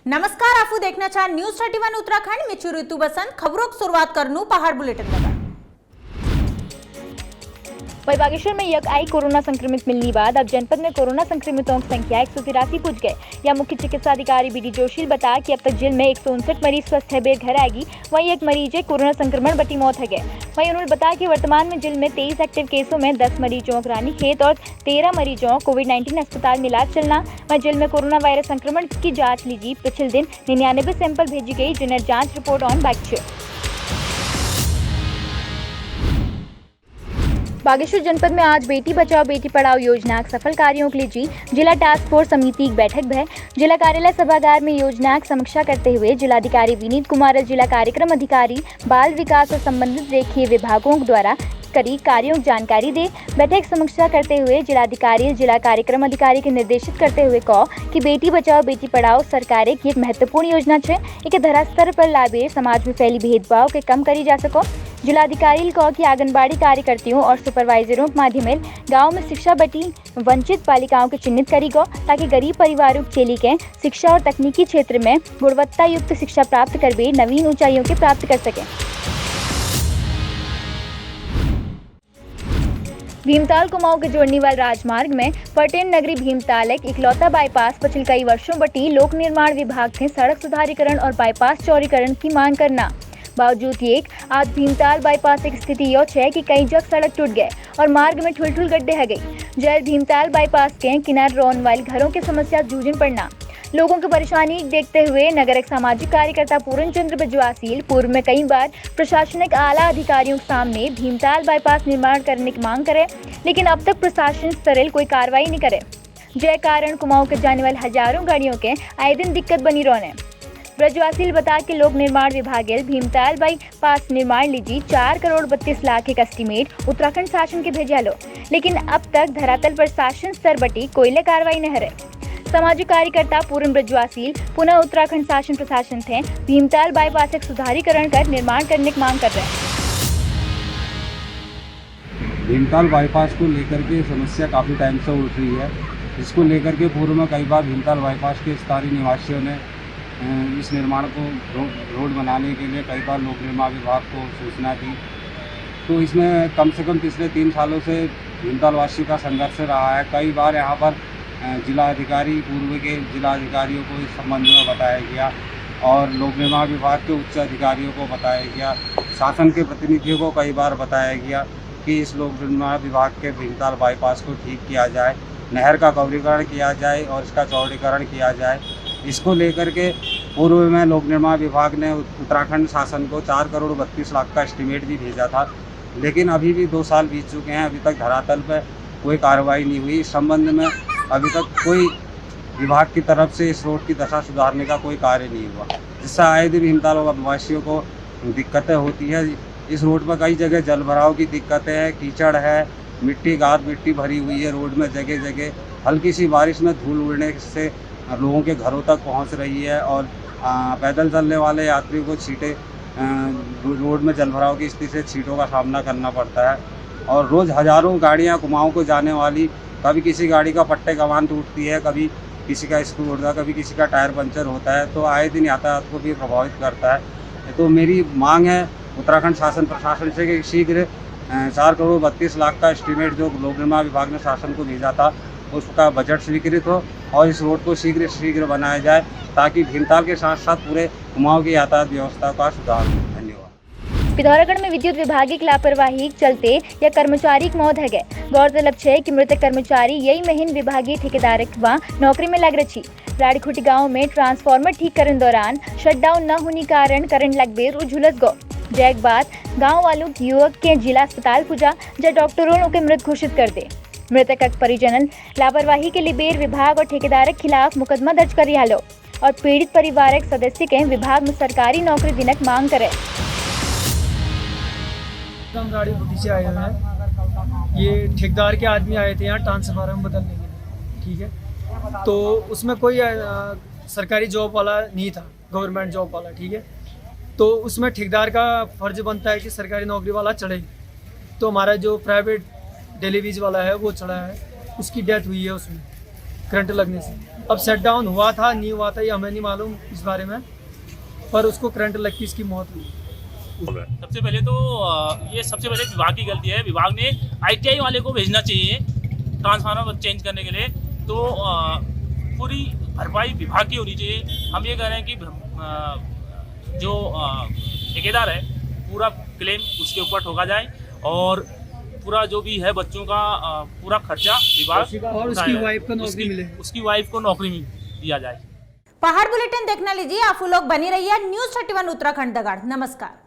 नमस्कार, आपू देखना चाह न्यूज 31 उत्तराखंड में चुरू ऋतु बसंत खबरों की शुरुआत करनू पहाड़ बुलेटिन लगा। वही बागेश्वर में यक आई कोरोना संक्रमित मिलने बाद अब जनपद में कोरोना संक्रमितों की संख्या 183 पहुंच गए। या मुख्य चिकित्सा अधिकारी बीडी जोशी बताया कि अब तक जिले में 159 मरीज स्वस्थ है बेर घर आएगी। वहीं एक मरीज कोरोना संक्रमण बटी मौत है गए। वहीं उन्होंने बताया कि वर्तमान में जिले में 23 एक्टिव केसों में 10 मरीजों को रानीखेत और 13 मरीजों कोविड-19 अस्पताल में इलाज चलना। वहीं जिले में कोरोना वायरस संक्रमण की जाँच लीजी। पिछले दिन 99 सैंपल भेजी गई जिन्हें जाँच रिपोर्ट ऑन बाइक। बागेश्वर जनपद में आज बेटी बचाओ बेटी पढ़ाओ योजना के सफल कार्यों के लिए जिला टास्क फोर्स समिति की बैठक भय। जिला कार्यालय सभागार में योजना की समीक्षा करते हुए जिलाधिकारी विनीत कुमार, जिला कार्यक्रम अधिकारी बाल विकास और संबंधित रेखीय विभागों द्वारा करी कार्यों की जानकारी दे। बैठक समीक्षा करते हुए जिलाधिकारी जिला कार्यक्रम अधिकारी के निर्देशित करते हुए कहा कि बेटी बचाओ बेटी पढ़ाओ सरकार की एक महत्वपूर्ण योजना है। इके धरा स्तर पर लाभे समाज में फैली भेदभाव के कम करी जा सको। जिलाधिकारी ने कहा कि आंगनबाड़ी कार्यकर्तियों और सुपरवाइजरों के माध्यम गांव में शिक्षा बटी वंचित बालिकाओं को चिन्हित करेगा ताकि गरीब परिवारों के चेली के शिक्षा और तकनीकी क्षेत्र में गुणवत्ता युक्त शिक्षा प्राप्त कर वे नवीन ऊंचाइयों के प्राप्त कर सकें। भीमताल कुमाऊं के जोड़ने वाले राजमार्ग में पर्यटन नगरी भीमताल एक इकलौता बाईपास पिछले कई वर्षों बटी लोक निर्माण विभाग ने सड़क सुधारीकरण और बाईपास चौड़ीकरण की मांग करना। बावजूद ये आज भीमताल बाईपास एक स्थिति यह है कि कई जगह सड़क टूट गए और मार्ग में ठुल गड्ढे है गई। जय भीमताल बाईपास के किनारे रोन वाले घरों की समस्या जूझन पड़ना। लोगों की परेशानी देखते हुए नगर एक सामाजिक कार्यकर्ता पूर्ण चंद्र बजवासील पूर्व में कई बार प्रशासनिक आला अधिकारियों के सामने भीमताल बाईपास निर्माण करने की मांग करे, लेकिन अब तक प्रशासन सरल कोई कार्रवाई नहीं करे। जय कारण कुमाऊं के जाने वाले हजारों गाड़ियों के आए दिन दिक्कत बनी रहने। ब्रजवासी बता के लोक निर्माण विभाग भीमताल बाईपास निर्माण लीजिए 4 करोड़ 32 लाख एक एस्टीमेट उत्तराखंड शासन के भेजा लो, लेकिन अब तक धरातल पर शासन स्तर बटी कोयले कार्रवाई न हरे। सामाजिक कार्यकर्ता पूर्ण ब्रजवासी पुनः उत्तराखंड शासन प्रशासन थे भीमताल बाईपास एक सुधारीकरण कर निर्माण करने की मांग कर रहे हैं। भीमताल बाईपास को लेकर के समस्या काफ़ी टाइम से उठ रही है। इसको लेकर के पूर्व में कई बार भीमताल बाईपास के स्थानीय निवासियों ने इस निर्माण को रोड बनाने के लिए कई बार लोक निर्माण विभाग को सूचना दी। तो इसमें कम से कम पिछले 3 सालों से भीमताल वासियों का संघर्ष रहा है। कई बार यहाँ पर जिला अधिकारी पूर्व के जिला अधिकारियों को इस संबंध में बताया गया और लोक निर्माण विभाग के उच्च अधिकारियों को बताया गया, शासन के प्रतिनिधियों को कई बार बताया गया कि इस लोक निर्माण विभाग के भीमताल बाईपास को ठीक किया जाए, नहर का गौरीकरण किया जाए और इसका चौड़ीकरण किया जाए। इसको लेकर के पूर्व में लोक निर्माण विभाग ने उत्तराखंड शासन को 4 करोड़ 32 लाख का एस्टीमेट भी भेजा था, लेकिन अभी भी 2 साल बीत चुके हैं, अभी तक धरातल पर कोई कार्रवाई नहीं हुई। इस संबंध में अभी तक कोई विभाग की तरफ से इस रोड की दशा सुधारने का कोई कार्य नहीं हुआ, जिससे आए दिन भीमताल वासियों को दिक्कतें होती है। इस रोड पर कई जगह जल भराव की दिक्कतें हैं, कीचड़ है, मिट्टी भरी हुई है रोड में जगह जगह। हल्की सी बारिश में धूल उड़ने से लोगों के घरों तक पहुंच रही है और पैदल चलने वाले यात्रियों को रोड में जलभराव की स्थिति से छींटों का सामना करना पड़ता है। और रोज़ हज़ारों गाड़ियां कुमाऊं को जाने वाली, कभी किसी गाड़ी का पट्टे कमान टूटती है, कभी किसी का स्क्रू उड़ता है, कभी किसी का टायर पंचर होता है, तो आए दिन यातायात को भी प्रभावित करता है। तो मेरी मांग है उत्तराखंड शासन प्रशासन से कि शीघ्र 4 करोड़ 32 लाख का एस्टीमेट जो लोक निर्माण विभाग ने शासन को भेजा था उसका बजट स्वीकृत हो और इस रोड को शीघ्र बनाया जाए ताकि भीमताल के साथ साथ पूरे कुमाऊं की यातायात व्यवस्था का सुधार हो। धन्यवाद। पिथौरागढ़ में विद्युत विभाग की लापरवाही के चलते या कर्मचारी की मौत है गए। गौरतलब है कि मृतक कर्मचारी यही महीन विभागीय ठेकेदार नौकरी में लग रही। राड़ीखुटी गाँव में ट्रांसफार्मर ठीक करने दौरान शटडाउन न होने कारण करंट लग बेर झुलस गो। जैक बाद गाँव वालों युवक के जिला अस्पताल पुजा जब डॉक्टरों के मृत घोषित कर दे। मृतक परिजन लापरवाही के लिए बेर विभाग और ठेकेदार के खिलाफ मुकदमा दर्ज कर रहा लो और पीड़ित परिवार सदस्य के विभाग में सरकारी नौकरी देने की मांग करे। गाड़ी से आए हुए हैं, ये ठेकेदार के आदमी आए थे यहाँ ट्रांसफार्मर बदलने के लिए, ठीक है। तो उसमें कोई सरकारी जॉब वाला नहीं था, गवर्नमेंट जॉब वाला, ठीक है। तो उसमें ठेकेदार का फर्ज बनता है कि सरकारी नौकरी वाला चढ़े। तो हमारा जो प्राइवेट डेलीवेज वाला है वो चढ़ा है, उसकी डेथ हुई है उसमें करंट लगने से। अब सेट डाउन हुआ था नहीं हुआ था ये हमें नहीं मालूम इस बारे में, पर उसको करंट लग के इसकी मौत हुई। सबसे पहले तो ये सबसे पहले विभाग की गलती है। विभाग ने ITI वाले को भेजना चाहिए ट्रांसफार्मर चेंज करने के लिए, तो पूरी भरपाई विभाग की होनी चाहिए। हम ये कह रहे हैं कि जो ठेकेदार है पूरा क्लेम उसके ऊपर ठोका जाए और पूरा जो भी है बच्चों का पूरा खर्चा विभाग और उसकी वाइफ को नौकरी मिले, उसकी वाइफ को नौकरी दिया जाए। पहाड़ बुलेटिन देखना लीजिए। आप लोग बनी रहिए न्यूज 31 उत्तराखंड दगाड़। नमस्कार।